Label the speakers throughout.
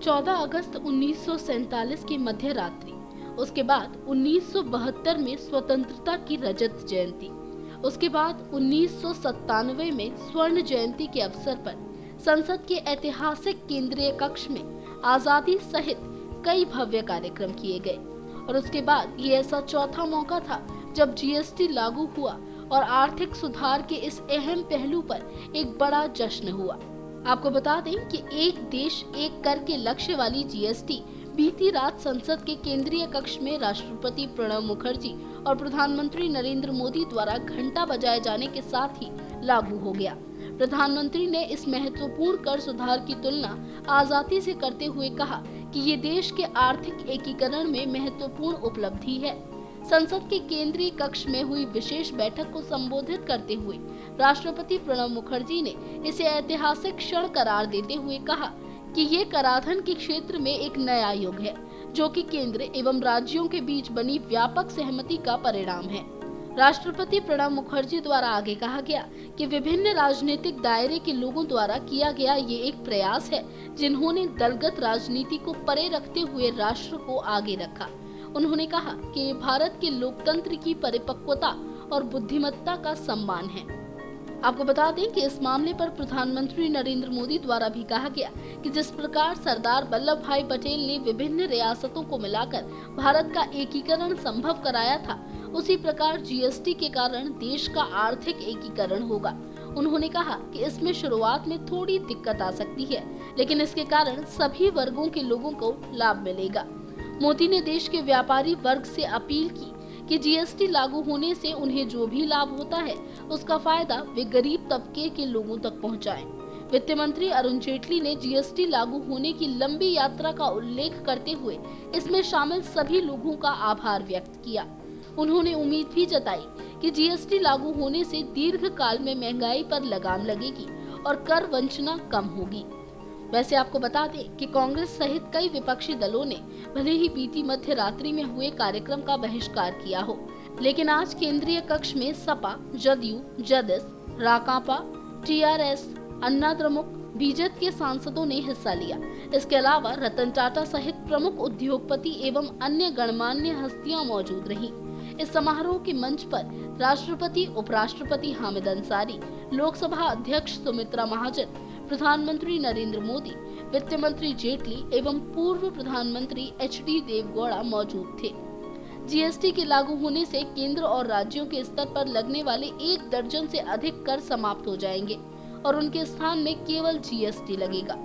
Speaker 1: 14 अगस्त 1947 की मध्य रात्रि, उसके बाद 1972 में स्वतंत्रता की रजत जयंती, उसके बाद 1997 में स्वर्ण जयंती के अवसर पर संसद के ऐतिहासिक केंद्रीय कक्ष में आजादी सहित कई भव्य कार्यक्रम किए गए। और उसके बाद ये ऐसा चौथा मौका था जब जीएसटी लागू हुआ और आर्थिक सुधार के इस अहम पहलू पर एक बड़ा जश्न हुआ। आपको बता दें कि एक देश एक कर के लक्ष्य वाली जीएसटी बीती रात संसद के केंद्रीय कक्ष में राष्ट्रपति प्रणब मुखर्जी और प्रधानमंत्री नरेंद्र मोदी द्वारा घंटा बजाए जाने के साथ ही लागू हो गया। प्रधानमंत्री ने इस महत्वपूर्ण कर सुधार की तुलना आजादी से करते हुए कहा कि ये देश के आर्थिक एकीकरण में महत्वपूर्ण उपलब्धि है। संसद के केंद्रीय कक्ष में हुई विशेष बैठक को संबोधित करते हुए राष्ट्रपति प्रणब मुखर्जी ने इसे ऐतिहासिक क्षण करार देते हुए कहा कि ये कराधान के क्षेत्र में एक नया युग है, जो कि केंद्र एवं राज्यों के बीच बनी व्यापक सहमति का परिणाम है। राष्ट्रपति प्रणब मुखर्जी द्वारा आगे कहा गया कि विभिन्न राजनीतिक दायरे के लोगों द्वारा किया गया ये एक प्रयास है, जिन्होंने दलगत राजनीति को परे रखते हुए राष्ट्र को आगे रखा। उन्होंने कहा कि ये भारत के लोकतंत्र की परिपक्वता और बुद्धिमत्ता का सम्मान है। आपको बता दें कि इस मामले पर प्रधानमंत्री नरेंद्र मोदी द्वारा भी कहा गया कि जिस प्रकार सरदार वल्लभ भाई पटेल ने विभिन्न रियासतों को मिलाकर भारत का एकीकरण संभव कराया था, उसी प्रकार जीएसटी के कारण देश का आर्थिक एकीकरण होगा। उन्होंने कहा कि इसमें शुरुआत में थोड़ी दिक्कत आ सकती है, लेकिन इसके कारण सभी वर्गों के लोगों को लाभ मिलेगा। मोदी ने देश के व्यापारी वर्ग से अपील की कि जीएसटी लागू होने से उन्हें जो भी लाभ होता है उसका फायदा वे गरीब तबके के लोगों तक पहुंचाएं। वित्त मंत्री अरुण जेटली ने जीएसटी लागू होने की लंबी यात्रा का उल्लेख करते हुए इसमें शामिल सभी लोगों का आभार व्यक्त किया। उन्होंने उम्मीद भी जताई कि जीएसटी लागू होने से दीर्घ काल में महंगाई पर लगाम लगेगी और कर वंचना कम होगी। वैसे आपको बता दें कि कांग्रेस सहित कई विपक्षी दलों ने भले ही बीती मध्य रात्रि में हुए कार्यक्रम का बहिष्कार किया हो, लेकिन आज केंद्रीय कक्ष में सपा, जदयू, जदयू, राकांपा, टीआरएस, अन्ना द्रमुक, बीजेपी के सांसदों ने हिस्सा लिया। इसके अलावा रतन टाटा सहित प्रमुख उद्योगपति एवं अन्य गणमान्य हस्तियां मौजूद रहीं। इस समारोह के मंच पर राष्ट्रपति, उपराष्ट्रपति हामिद अंसारी, लोकसभा अध्यक्ष सुमित्रा महाजन, प्रधानमंत्री नरेंद्र मोदी, वित्त मंत्री जेटली एवं पूर्व प्रधानमंत्री एचडी देवेगौड़ा मौजूद थे। जीएसटी के लागू होने से केंद्र और राज्यों के स्तर पर लगने वाले 1 दर्जन से अधिक कर समाप्त हो जाएंगे और उनके स्थान में केवल जीएसटी लगेगा।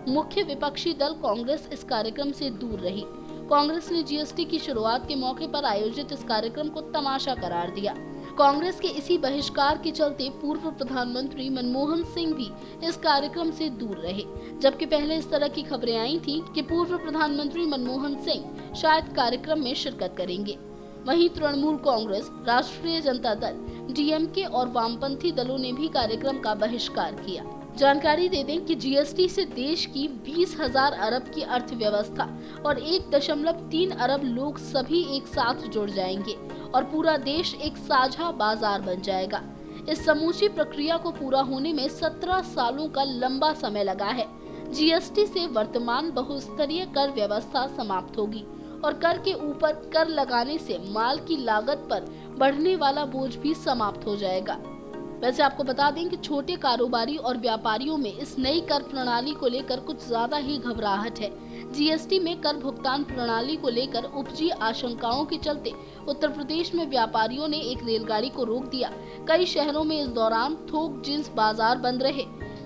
Speaker 1: मुख्य विपक्षी दल कांग्रेस इस कार्यक्रम से दूर रही। कांग्रेस ने जीएसटी की शुरुआत के मौके पर आयोजित इस कार्यक्रम को तमाशा करार दिया। कांग्रेस के इसी बहिष्कार के चलते पूर्व प्रधानमंत्री मनमोहन सिंह भी इस कार्यक्रम से दूर रहे, जबकि पहले इस तरह की खबरें आई थी कि पूर्व प्रधानमंत्री मनमोहन सिंह शायद कार्यक्रम में शिरकत करेंगे। वहीं तृणमूल कांग्रेस, राष्ट्रीय जनता दल, डीएमके और वामपंथी दलों ने भी कार्यक्रम का बहिष्कार किया। जानकारी दे दें कि जीएसटी से देश की 20,000 अरब की अर्थव्यवस्था और 1.3 अरब लोग सभी एक साथ जुड़ जाएंगे और पूरा देश एक साझा बाजार बन जाएगा। इस समूची प्रक्रिया को पूरा होने में 17 सालों का लंबा समय लगा है। जीएसटी से वर्तमान बहुस्तरीय कर व्यवस्था समाप्त होगी और कर के ऊपर कर लगाने से माल की लागत पर बढ़ने वाला बोझ भी समाप्त हो जाएगा। वैसे आपको बता दें कि छोटे कारोबारी और व्यापारियों में इस नई कर प्रणाली को लेकर कुछ ज्यादा ही घबराहट है। जीएसटी में कर भुगतान प्रणाली को लेकर उपजी आशंकाओं के चलते उत्तर प्रदेश में व्यापारियों ने एक रेलगाड़ी को रोक दिया। कई शहरों में इस दौरान थोक जिन्स बाजार बंद रहे।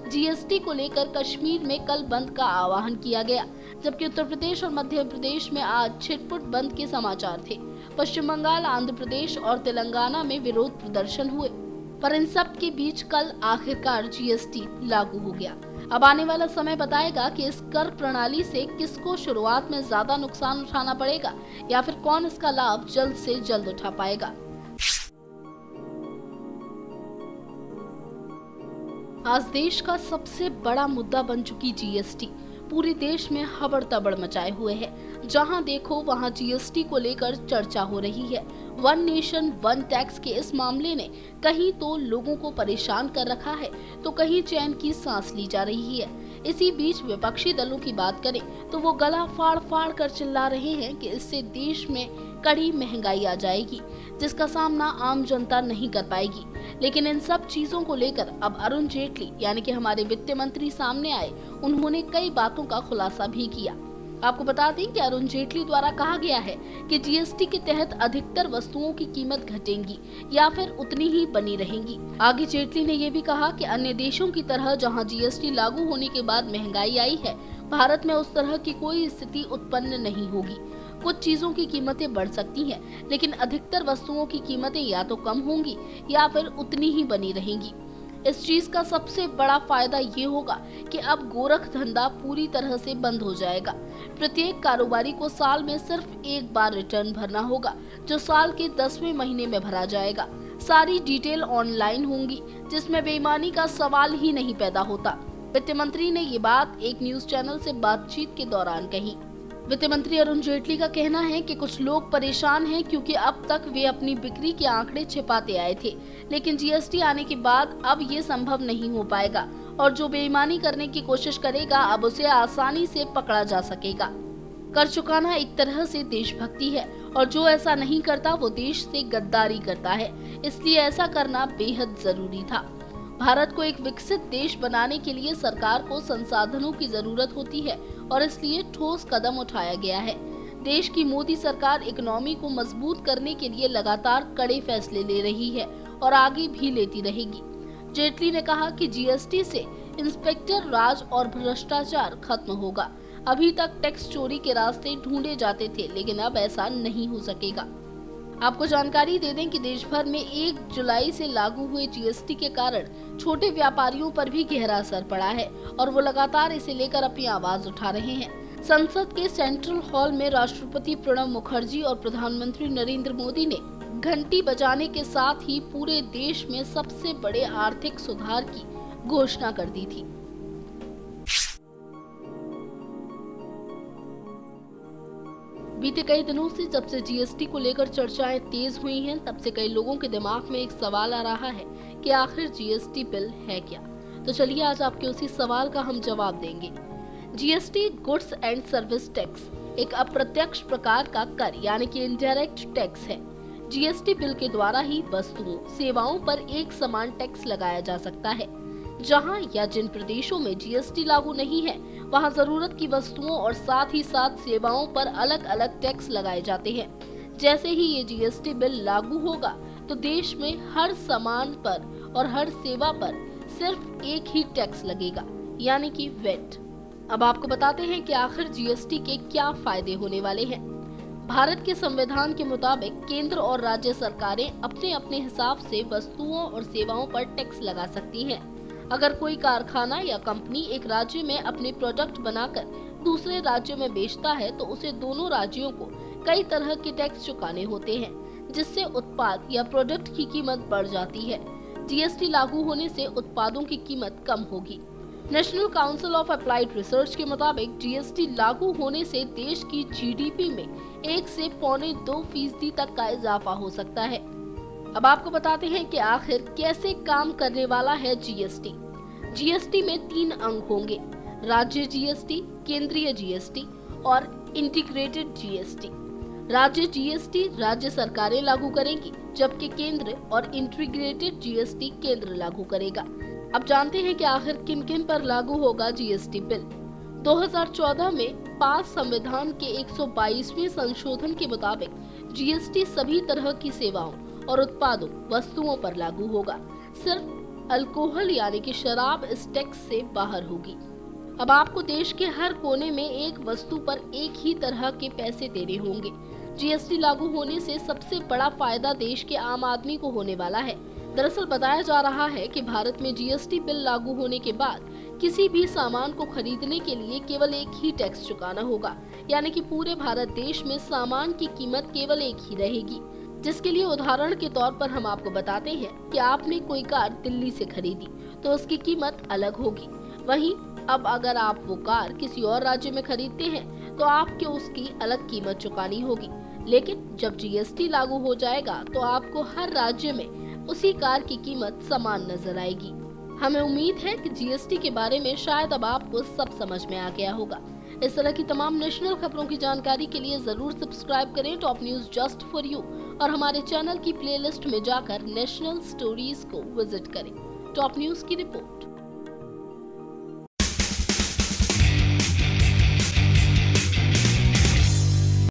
Speaker 1: जीएसटी को लेकर कश्मीर में कल बंद का आह्वान किया गया, जबकि उत्तर प्रदेश और मध्य प्रदेश में आज छिटपुट बंद के समाचार थे। पश्चिम बंगाल, आंध्र प्रदेश और तेलंगाना में विरोध प्रदर्शन हुए, पर इन सब के बीच कल आखिरकार जीएसटी लागू हो गया। अब आने वाला समय बताएगा कि इस कर प्रणाली से किसको शुरुआत में ज्यादा नुकसान उठाना पड़ेगा या फिर कौन इसका लाभ जल्द से जल्द उठा पाएगा। आज देश का सबसे बड़ा मुद्दा बन चुकी जीएसटी पूरे देश में हबड़ तबड़ मचाए हुए है। जहां देखो वहां जीएसटी को लेकर चर्चा हो रही है। वन नेशन वन टैक्स के इस मामले ने कहीं तो लोगों को परेशान कर रखा है, तो कहीं चैन की सांस ली जा रही है। इसी बीच विपक्षी दलों की बात करें तो वो गला फाड़ फाड़ कर चिल्ला रहे हैं कि इससे देश में कड़ी महंगाई आ जाएगी, जिसका सामना आम जनता नहीं कर पाएगी। लेकिन इन सब चीजों को लेकर अब अरुण जेटली यानी कि हमारे वित्त मंत्री सामने आए। उन्होंने कई बातों का खुलासा भी किया। आपको बता दें कि अरुण जेटली द्वारा कहा गया है कि जीएसटी के तहत अधिकतर वस्तुओं की कीमत घटेंगी या फिर उतनी ही बनी रहेंगी। आगे जेटली ने यह भी कहा कि अन्य देशों की तरह जहां जीएसटी लागू होने के बाद महंगाई आई है, भारत में उस तरह की कोई स्थिति उत्पन्न नहीं होगी। कुछ चीजों की कीमतें बढ़ सकती हैं, लेकिन अधिकतर वस्तुओं की कीमतें या तो कम होंगी या फिर उतनी ही बनी रहेंगी। इस चीज का सबसे बड़ा फायदा ये होगा कि अब गोरख धंधा पूरी तरह से बंद हो जाएगा। प्रत्येक कारोबारी को साल में सिर्फ एक बार रिटर्न भरना होगा, जो साल के 10वें महीने में भरा जाएगा। सारी डिटेल ऑनलाइन होंगी, जिसमें बेईमानी का सवाल ही नहीं पैदा होता। वित्त मंत्री ने ये बात एक न्यूज चैनल से बातचीत के दौरान कही। वित्त मंत्री अरुण जेटली का कहना है कि कुछ लोग परेशान हैं क्योंकि अब तक वे अपनी बिक्री के आंकड़े छिपाते आए थे, लेकिन जीएसटी आने के बाद अब ये संभव नहीं हो पाएगा और जो बेईमानी करने की कोशिश करेगा अब उसे आसानी से पकड़ा जा सकेगा। कर चुकाना एक तरह से देशभक्ति है और जो ऐसा नहीं करता वो देश से गद्दारी करता है, इसलिए ऐसा करना बेहद जरूरी था। भारत को एक विकसित देश बनाने के लिए सरकार को संसाधनों की जरूरत होती है और इसलिए ठोस कदम उठाया गया है। देश की मोदी सरकार इकोनॉमी को मजबूत करने के लिए लगातार कड़े फैसले ले रही है और आगे भी लेती रहेगी। जेटली ने कहा कि जीएसटी से इंस्पेक्टर राज और भ्रष्टाचार खत्म होगा। अभी तक टैक्स चोरी के रास्ते ढूंढे जाते थे, लेकिन अब ऐसा नहीं हो सकेगा। आपको जानकारी दे दें कि देश भर में 1 जुलाई से लागू हुए जीएसटी के कारण छोटे व्यापारियों पर भी गहरा असर पड़ा है और वो लगातार इसे लेकर अपनी आवाज उठा रहे हैं। संसद के सेंट्रल हॉल में राष्ट्रपति प्रणब मुखर्जी और प्रधानमंत्री नरेंद्र मोदी ने घंटी बजाने के साथ ही पूरे देश में सबसे बड़े आर्थिक सुधार की घोषणा कर दी थी। बीते कई दिनों से जब से जीएसटी को लेकर चर्चाएं तेज हुई हैं, तब से कई लोगों के दिमाग में एक सवाल आ रहा है कि आखिर जीएसटी बिल है क्या। तो चलिए आज आपके उसी सवाल का हम जवाब देंगे। GST goods and service tax एक अप्रत्यक्ष प्रकार का कर यानी कि इनडायरेक्ट टैक्स है। जीएसटी बिल के द्वारा ही वस्तुओं सेवाओं पर एक समान टैक्स लगाया जा सकता है। जहां या जिन प्रदेशों में जीएसटी लागू नहीं है, वहां जरूरत की वस्तुओं और साथ ही साथ सेवाओं पर अलग अलग टैक्स लगाए जाते हैं। जैसे ही ये जीएसटी बिल लागू होगा तो देश में हर सामान पर और हर सेवा पर सिर्फ एक ही टैक्स लगेगा, यानी कि वेट। अब आपको बताते हैं कि आखिर जीएसटी के क्या फायदे होने वाले हैं। भारत के संविधान के मुताबिक केंद्र और राज्य सरकारें अपने अपने हिसाब से वस्तुओं और सेवाओं पर टैक्स लगा सकती हैं। अगर कोई कारखाना या कंपनी एक राज्य में अपने प्रोडक्ट बनाकर दूसरे राज्य में बेचता है तो उसे दोनों राज्यों को कई तरह के टैक्स चुकाने होते हैं, जिससे उत्पाद या प्रोडक्ट की कीमत बढ़ जाती है। जीएसटी लागू होने से उत्पादों की कीमत कम होगी। National council of applied research के मुताबिक जीएसटी लागू होने से देश की जीडीपी में 1 से 1.25% तक का इजाफा हो सकता है। अब आपको बताते हैं कि आखिर कैसे काम करने वाला है जीएसटी। जीएसटी में 3 अंग होंगे: राज्य जीएसटी, केंद्रीय जीएसटी और इंटीग्रेटेड जीएसटी। राज्य जीएसटी राज्य सरकारें लागू करेंगी, जबकि केंद्र और इंटीग्रेटेड जीएसटी केंद्र लागू करेगा। अब जानते हैं कि आखिर किन किन पर लागू होगा जीएसटी बिल। 2014 में पास संविधान के 122वें संशोधन के मुताबिक जीएसटी सभी तरह की सेवाओं और उत्पादों वस्तुओं पर लागू होगा। सिर्फ अल्कोहल यानी कि शराब इस टैक्स से बाहर होगी। अब आपको देश के हर कोने में एक वस्तु पर एक ही तरह के पैसे देने होंगे। जीएसटी लागू होने से सबसे बड़ा फायदा देश के आम आदमी को होने वाला है। दरअसल बताया जा रहा है कि भारत में जीएसटी बिल लागू होने के बाद किसी भी सामान को खरीदने के लिए केवल एक ही टैक्स चुकाना होगा, यानी कि पूरे भारत देश में सामान की कीमत केवल एक ही रहेगी। जिसके लिए उदाहरण के तौर पर हम आपको बताते हैं कि आपने कोई कार दिल्ली से खरीदी तो उसकी कीमत अलग होगी। वहीं अब अगर आप वो कार किसी और राज्य में खरीदते हैं तो आपको उसकी अलग कीमत चुकानी होगी। लेकिन जब जीएसटी लागू हो जाएगा तो आपको हर राज्य में उसी कार की कीमत समान नजर आएगी। हमें उम्मीद है कि जीएसटी के बारे में शायद अब आपको सब समझ में आ गया होगा। इस तरह की तमाम नेशनल खबरों की जानकारी के लिए जरूर सब्सक्राइब करें top news just for you और हमारे चैनल की प्लेलिस्ट में जाकर नेशनल स्टोरीज को विजिट करें। टॉप न्यूज की रिपोर्ट।